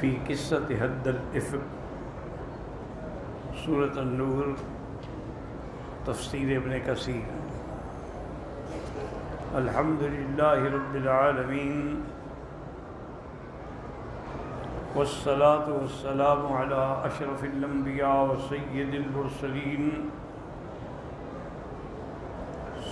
فی قصۃ حد الافق، سورۃ النور، تفسیر ابن کثیر۔ الحمدللہ رب العالمین، والصلاة والسلام علی اشرف الانبیاء وسید المرسلین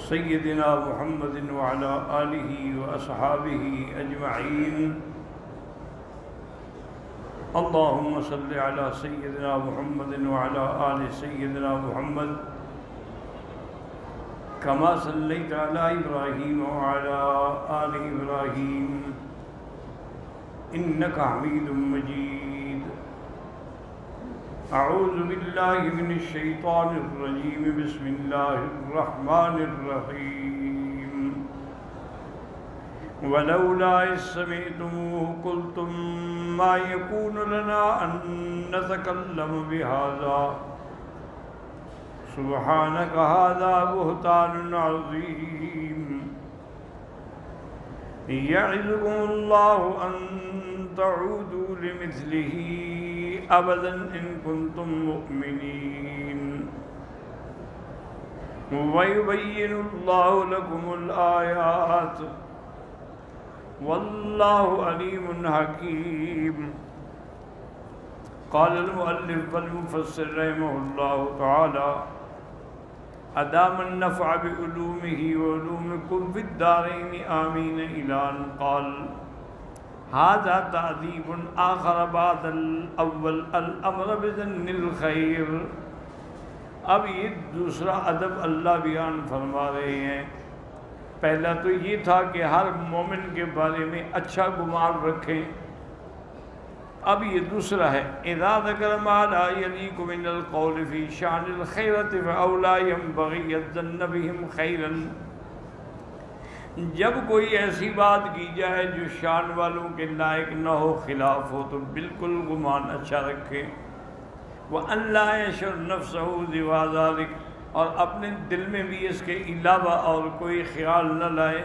سیدنا محمد وعلی آلہ واصحابہ اجمعین۔ اللہم صل علی سیدنا محمد وعلی آل سیدنا محمد کما صلیت علی ابراہیم وعلی آل ابراہیم انک حمید مجید۔ اعوذ باللہ من الشیطان الرجیم، بسم اللہ الرحمن الرحیم۔ ولولا إذ سمعتموه قلتم ما يكون لنا أن نتكلم بهذا سبحانك هذا بهتان عظيم۔ يعظكم الله أن تعودوا لمثله أبدا إن كنتم مؤمنين، ويبين الله لكم الآيات واللہ علیم حکیم۔ قال المؤلف والمفسر رحمہ اللہ تعالی ادام النفع بعلومہ وعلومکم فی الدارین آمین الی ان قال ھذا تعذیب آخر بعد الاول الامر بظن الخیر۔ اب یہ دوسرا ادب اللہ بیان فرما رہے ہیں۔ پہلا تو یہ تھا کہ ہر مومن کے بارے میں اچھا گمان رکھیں، اب یہ دوسرا ہے اذا ذکر ما لا یلیق من القول فی شان الخیرۃ فاولا ینبغی الظن بہم خیرا۔ جب کوئی ایسی بات کی جائے جو شان والوں کے لائق نہ ہو، خلاف ہو، تو بالکل گمان اچھا رکھے۔ وان لا یشر نفسہ سوى ذلک، اور اپنے دل میں بھی اس کے علاوہ اور کوئی خیال نہ لائے۔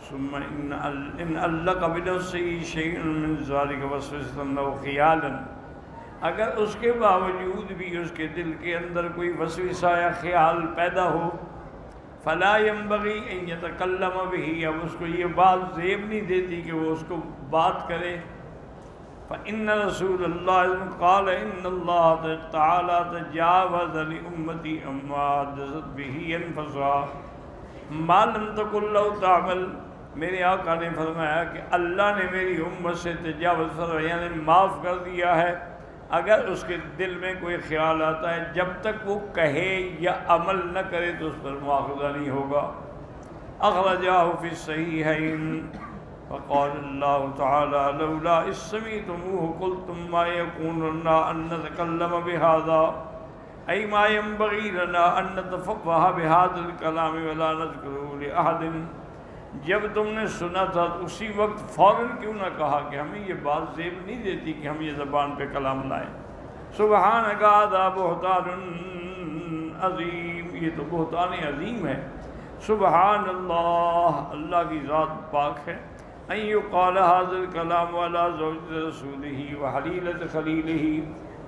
ثم ان علق بنفسه شيء من ذلك وسوسة او خیالا، اگر اس کے باوجود بھی اس کے دل کے اندر کوئی وسوسہ یا خیال پیدا ہو، فلا ينبغي ان يتكلم به، اب اس کو یہ بات زیب نہیں دیتی کہ وہ اس کو بات کرے۔ فإن رسول اللہ قال ان اللہ تعالی تجاوز لأمتی اما حدثت به انفسها ما لم تکن لو تعمل۔ میرے آقا نے فرمایا کہ اللہ نے میری امت سے تجاوز فرمایا، یعنی معاف کر دیا ہے اگر اس کے دل میں کوئی خیال آتا ہے، جب تک وہ کہے یا عمل نہ کرے تو اس پر مواخذہ نہیں ہوگا۔ اخرجہ فی الصحیحین۔ وقال اللہ تعالی لولا اذ سمعتموه قلتم ما يكون لنا ان نتكلم بهذا اي ما ينبغي لنا ان نتفقه بهذا الكلام ولا نذكره لاحد۔ جب تم نے سنا تھا اسی وقت فوراً کیوں نہ کہا کہ ہمیں یہ بات زیب نہیں دیتی کہ ہم یہ زبان پہ کلام لائیں۔ سبحانک ھذا بہتان عظیم، یہ تو بہتان عظیم ہے۔ سبحان اللہ، اللہ کی ذات پاک ہے۔ ان یقال ھذا الکلام علی زوجۃ رسولہ وحلیلۃ خلیلہ،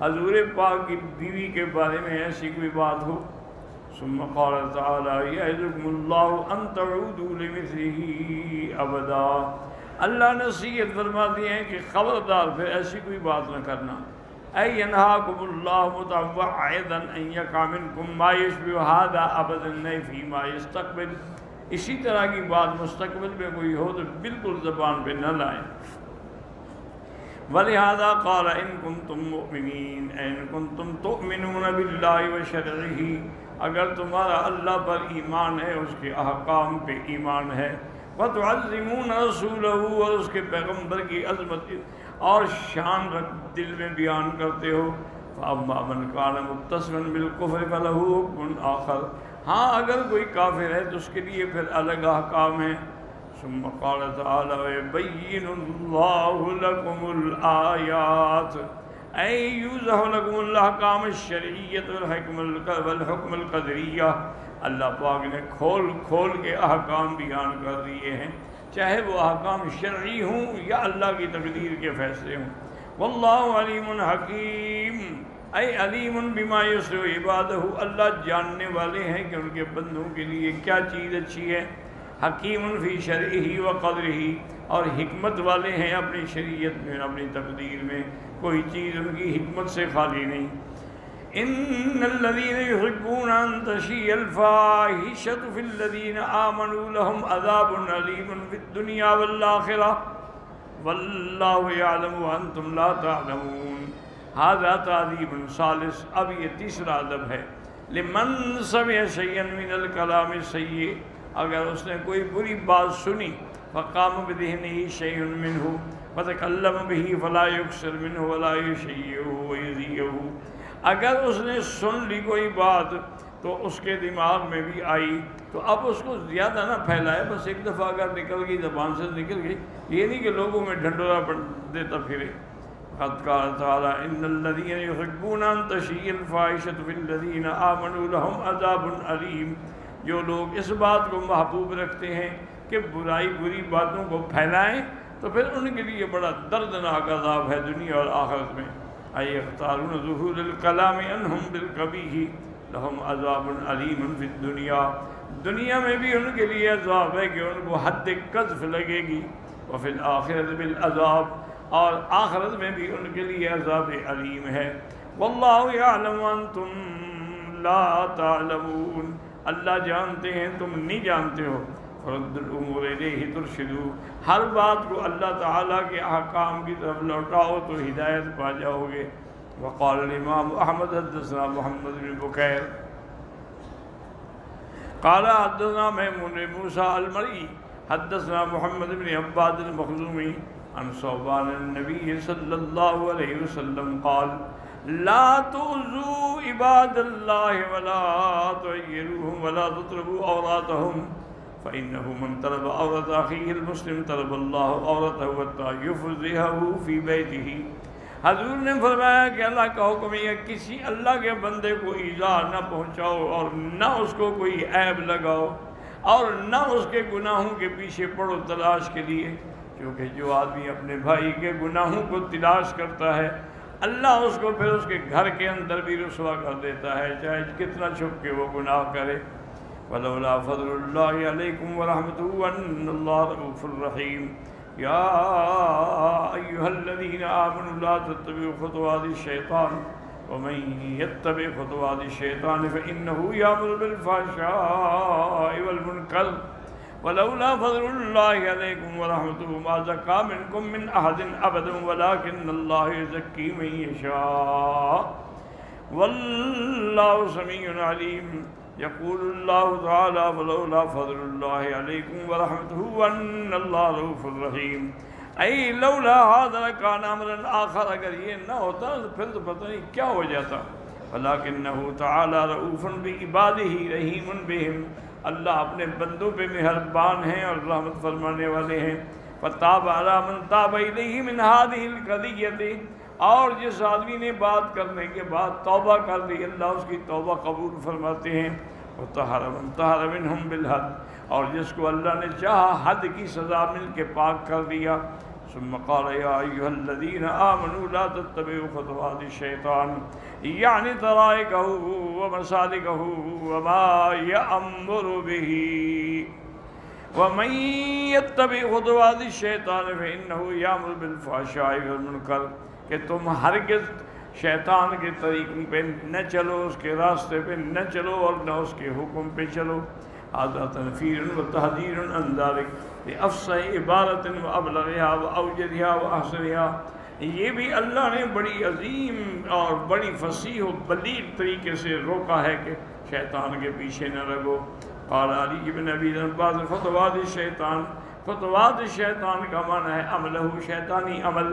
حضور پاک کی بیوی کے بارے میں ایسی کوئی بات ہو۔ ثم قال تعالی یعظکم اللہ ان تعودوا لمثلہ ابدا، اللہ نصیحت فرماتے ہیں کہ خبردار پھر ایسی کوئی بات نہ کرنا۔ اے ینہاکم اللہ متوعدا ان یقع منکم ما یشبہ ھذا ابدا، نہیں فیما یستقبل، اسی طرح کی بات مستقبل میں کوئی ہو تو بالکل زبان پہ نہ لائیں۔ وَلِهَذَا قَالَ إِن كُنتُم مُؤْمِنِينَ إِن كُنتُم تُؤْمِنُونَ بِاللَّهِ وَشَرْعِهِ، اگر تمہارا اللہ پر ایمان ہے، اس کے احکام پہ ایمان ہے، وَتُعَظِّمُونَ رَسُولَهُ، اور اس کے پیغمبر کی عظمت اور شان دل میں بیان کرتے ہو، فَأَمَّا مَنْ كَانَ مُتَّصِفًا بِالْكُفْرِ فَلَهُ حُكْمٌ آخر، ہاں اگر کوئی کافر ہے تو اس کے لیے پھر الگ احکام ہیں۔ ثم قال تعالی وَيُبَيِّنُ اللَّهُ لَكُمُ الْآيَاتِ، اے یوضح لَكُمُ الْأَحْكَامَ الشَّرْعِيَّةَ وَالْحُكْمَ الْقَدَرِيَّةَ، اللہ پاک نے کھول کھول کے احکام بیان کر دیے ہیں، چاہے وہ احکام شرعی ہوں یا اللہ کی تقدیر کے فیصلے ہوں۔ واللہ علیم حکیم، اے علیم بما یصلح عبادہ، اللہ جاننے والے ہیں کہ ان کے بندوں کے لیے کیا چیز اچھی ہے۔ حکیم فی شرعہ و قدرہ، اور حکمت والے ہیں اپنی شریعت میں، اپنی تقدیر میں، کوئی چیز ان کی حکمت سے خالی نہیں۔ ان الذين يحبون ان تشيع الفاحشة في الذين آمنوا لهم عذاب أليم في الدنيا والآخرة والله يعلم وأنتم لا تعلمون۔ هذا تعذيب ثالث، اب یہ تیسرا ادب ہے۔ لمن سمع شيئا من الكلام السيء، اگر اس نے کوئی بری بات سنی، فقام بذهنه شيء منه فتكلم به فلا يكسر منه ولا يشيعه ويذيعه، اگر اس نے سن لی کوئی بات تو اس کے دماغ میں بھی آئی تو اب اس کو زیادہ نہ پھیلائے، بس ایک دفعہ اگر نکل گئی زبان سے نکل گئی، یہ نہیں کہ لوگوں میں ڈھنڈورا دیتا پھرے۔ قد قال تعالی ان الذين يحبون ان تشيع الفاحشة في الذين آمنوا لهم عذاب علیم، جو لوگ اس بات کو محبوب رکھتے ہیں کہ بری باتوں کو پھیلائیں تو پھر ان کے لیے بڑا دردناک عذاب ہے دنیا اور آخرت میں۔ یختارون ظہور الکلام عنہم بالقبیح لہم عذاب علیم فی الدنیا، دنیا میں بھی ان کے لیے عذاب ہے کہ ان کو حد قذف لگے گی، وفی الآخرۃ بالعذاب، اور آخرت میں بھی ان کے لیے عذاب علیم ہے۔ واللہ یعلم وانتم لا تعلمون، اللہ جانتے ہیں تم نہیں جانتے ہو۔ رد الامور الیہ ترشدوا، ہر بات کو اللہ تعالیٰ کے احکام کی طرف لوٹاؤ تو ہدایت پا جاؤ گے۔ وقال الامام احمد حدثنا محمد بن بکیر قال حدثنا میمون بن موسیٰ المرئی حدثنا محمد بن عباد المخزومی عن ثوبان النبی صلی اللہ علیہ وسلم قال لا تؤذوا عباد اللہ ولا تعیروهم ولا تطلبوا عوراتهم فإنه من طلب عورت أخيه المسلم طلب الله عورته حتى يفضحه في بيته۔ حضور نے فرمایا کہ اللہ کا حکم ہے کسی اللہ کے بندے کو ایذا نہ پہنچاؤ اور نہ اس کو کوئی عیب لگاؤ اور نہ اس کے گناہوں کے پیچھے پڑو تلاش کے لیے، کیونکہ جو آدمی اپنے بھائی کے گناہوں کو تلاش کرتا ہے اللہ اس کو پھر اس کے گھر کے اندر بھی رسوا کر دیتا ہے، چاہے کتنا چھپ کے وہ گناہ کرے۔ ولولا فضل اللہ علیکم ورحمتہ وان اللہ رؤوف الرحیم یا ایہا الذین آمنوا لا تتبعوا خطوات الشیطان ومن یتبع خطوات الشیطان فإنہ یأمر بالفحشاء والمنکر ولولا فضل اللہ علیکم ورحمتہ ما زکا منکم من احد ابدا ولکن اللہ یزکی من یشاء واللہ سمیع علیم۔ یقول اللہ تعالی ولولا فضل اللہ علیکم ورحمتہ وان اللہ رؤوف الرحیم، ای لولا ھذا لکان امرا آخر، اگر یہ نہ ہوتا تو پھر تو پتہ نہیں کیا ہو جاتا۔ ولکنہ تعالی رؤوف بعبادہ رحیم بہم، اللہ اپنے بندوں پہ مہربان ہیں اور رحمت فرمانے والے ہیں۔ فتاب علی من تاب الیہ من ھذہ القضیہ، اور جس آدمی نے بات کرنے کے بعد توبہ کر لی اللہ اس کی توبہ قبول فرماتے ہیں۔ وطہر من طہر منہم بالحد، اور جس کو اللہ نے چاہا حد کی سزا مل کے پاک کر دیا۔ ثم قال یا ایھا الذین آمنوا لا تتبعوا خطوات الشیطان، یعنی طرائقہ ومسالکہ وما یأمر بہ ومن یتبع خطوات الشیطان فإنہ یأمر بالفحشاء والمنکر، کہ تم ہرگز شیطان کے طریقوں پہ نہ چلو، اس کے راستے پہ نہ چلو اور نہ اس کے حکم پہ چلو۔ ھذا تنفیر و تحذیر عن ذلک بافصح عبارت و ابلغها و اوجدها و احسنها، یہ بھی اللہ نے بڑی عظیم اور بڑی فصیح و بلیغ طریقے سے روکا ہے کہ شیطان کے پیچھے نہ لگو۔ قال علی بن ابی طالب خطوات الشیطان، خطوات الشیطان کا معنی ہے عملہ، شیطانی عمل۔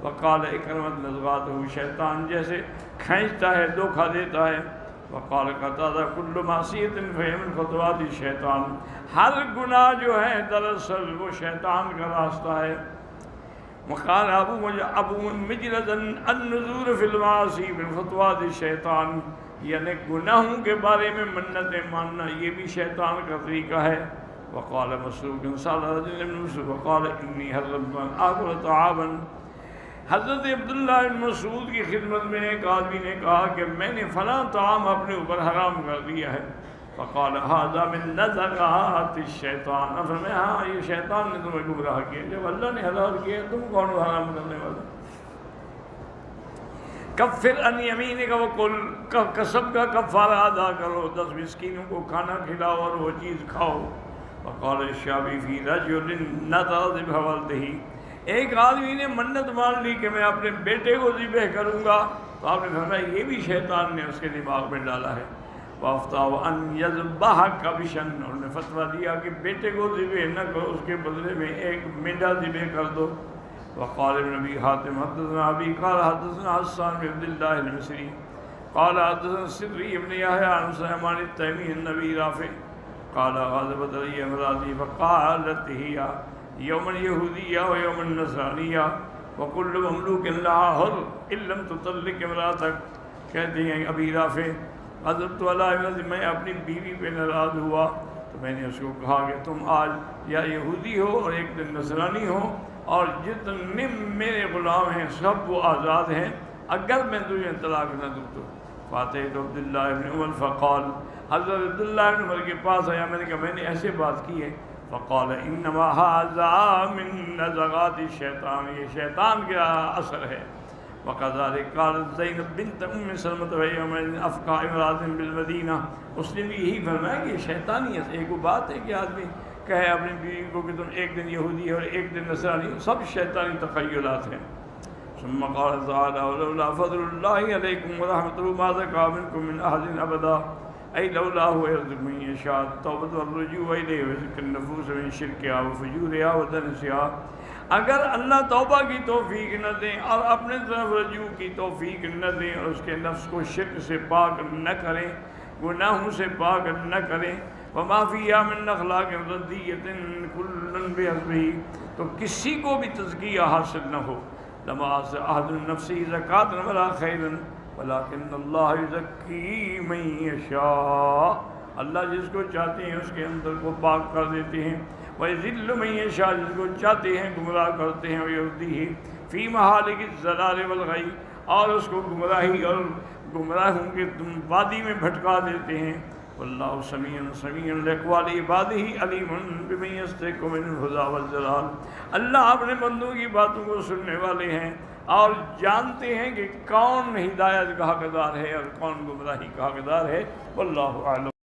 وقال اکرمت نزغاتہ، شیطان جیسے کھینچتا ہے دھوکہ دیتا ہے۔ وقال قتادہ کل معصیۃ فہی من خطوات الشیطان، ہر گناہ جو ہے دراصل وہ شیطان کا راستہ ہے۔ وقال ابو مجلد النذور فی المعاصی من خطوات الشیطان، یعنی گناہوں کے بارے میں منتیں ماننا یہ بھی شیطان کا طریقہ ہے۔ وقال مسروق سأل رجل بن مسعود وقال إني حرمت أن آكل طعاما. حضرت عبداللہ بن مسعود کی خدمت میں ایک آدمی نے کہا کہ میں نے فلاں طعام اپنے اوپر حرام کر دیا ہے. فقال هذا من نزغات الشیطان. فرمایا ہاں یہ شیطان نے تمہیں گمراہ کیا. جب اللہ نے حلال کیا تم کون ہو حرام کرنے والا؟ کفر عن یمینک وکل. قسم کا کفارہ ادا کرو، 10 مسکینوں کو کھانا کھلاؤ اور وہ چیز کھاؤ. وقال الشعبی فی رجل نذر ذبح ولدہ. ایک آدمی نے منت مان لی کہ میں اپنے بیٹے کو ذبح کروں گا، تو آپ نے فرمایا یہ بھی شیطان نے اس کے دماغ میں ڈالا ہے. وَأَفْتَوْا أَنْ يَذْبَحَ كَبْشًا. انہوں نے فتویٰ دیا کہ بیٹے کو ذبح نہ کرو، اس کے بدلے میں ایک مینڈا ذبح کر دو. وقال ابن ابي حاتم حدثنا ابي قال حدثنا حسان بن عبد الله المصري قال حدثنا السري بن يحيى عن سليمان التيمي النبي رافع قال غضبت لي امرأتي فقالت هي يوم اليهودية ويوم النصرانية وكل مملوك لها حر ان لم تطلق امرأتك. کہتے ہیں ابی رافع غضبت على امرأتي، میں اپنی بیوی پہ ناراض ہوا تو میں نے اس کو کہا کہ تم آج یا یہودی ہو اور ایک دن نصرانی ہو، اور جتنے میرے غلام ہیں سب وہ آزاد ہیں، اگر میں تجھے طلاق نہ دوں تو. فاتح عبداللہ بن عمر فقال. حضرت عبداللہ بن عمر کے پاس آیا، میں نے کہا میں نے ایسے بات کی ہے. فقال انما هذا من نزغات الشیطان، یہ شیطان کا اثر ہے. وكذلك قالت زینب بنت ام سلمة وهي من افقع امرأة بالمدینہ. اس نے بھی یہی فرمایا کہ یہ شیطانی ہے. ایک وہ بات ہے کہ آدمی کہے اپنی بیوی کو کہ تم ایک دن یہودی اور ایک دن نصرانی، سب شیطانی تخیلات ہیں. ثم قال تعالی ولولا فضل اللہ علیکم ورحمتہ ما زکى منکم من احد ابدا ای لولا هو يرزق من یشاء. التوبۃ والرجوع الیہ وذکر النفوس من شرکها وفجورها ودنسها. اگر اللہ توبہ کی توفیق نہ دیں اور اپنے طرف رجوع کی توفیق نہ دیں اور اس کے نفس کو شرک سے پاک نہ کریں، گناہوں سے پاک نہ کریں، وما فیہا من اخلاق ردیۃ کل بحسبہ، تو کسی کو بھی تزکیہ حاصل نہ ہو. لما احد النفس زکاۃ ولا خیر ولکن اللہ یزکی من یشاء. اللہ جس کو چاہتے ہیں اس کے اندر کو پاک کر دیتے ہیں. وَيَذِلُّ مَن يَشَاءُ، جس کو چاہتے ہیں گمراہ کرتے ہیں. وَيَهْدِيهِ فِي مَحَالِكِ الضَّلَالِ وَالْغَيِّ، اور اس کو گمراہی اور گمراہوں کے وادی میں بھٹکا دیتے ہیں. واللہ سمیع لأقوال عبادہ علیم بمن یستحق من الہدی والضلال. اللہ اپنے بندوں کی باتوں کو سننے والے ہیں اور جانتے ہیں کہ کون ہدایت کا حقدار ہے اور کون گمراہی کا حقدار ہے. واللہ اعلم.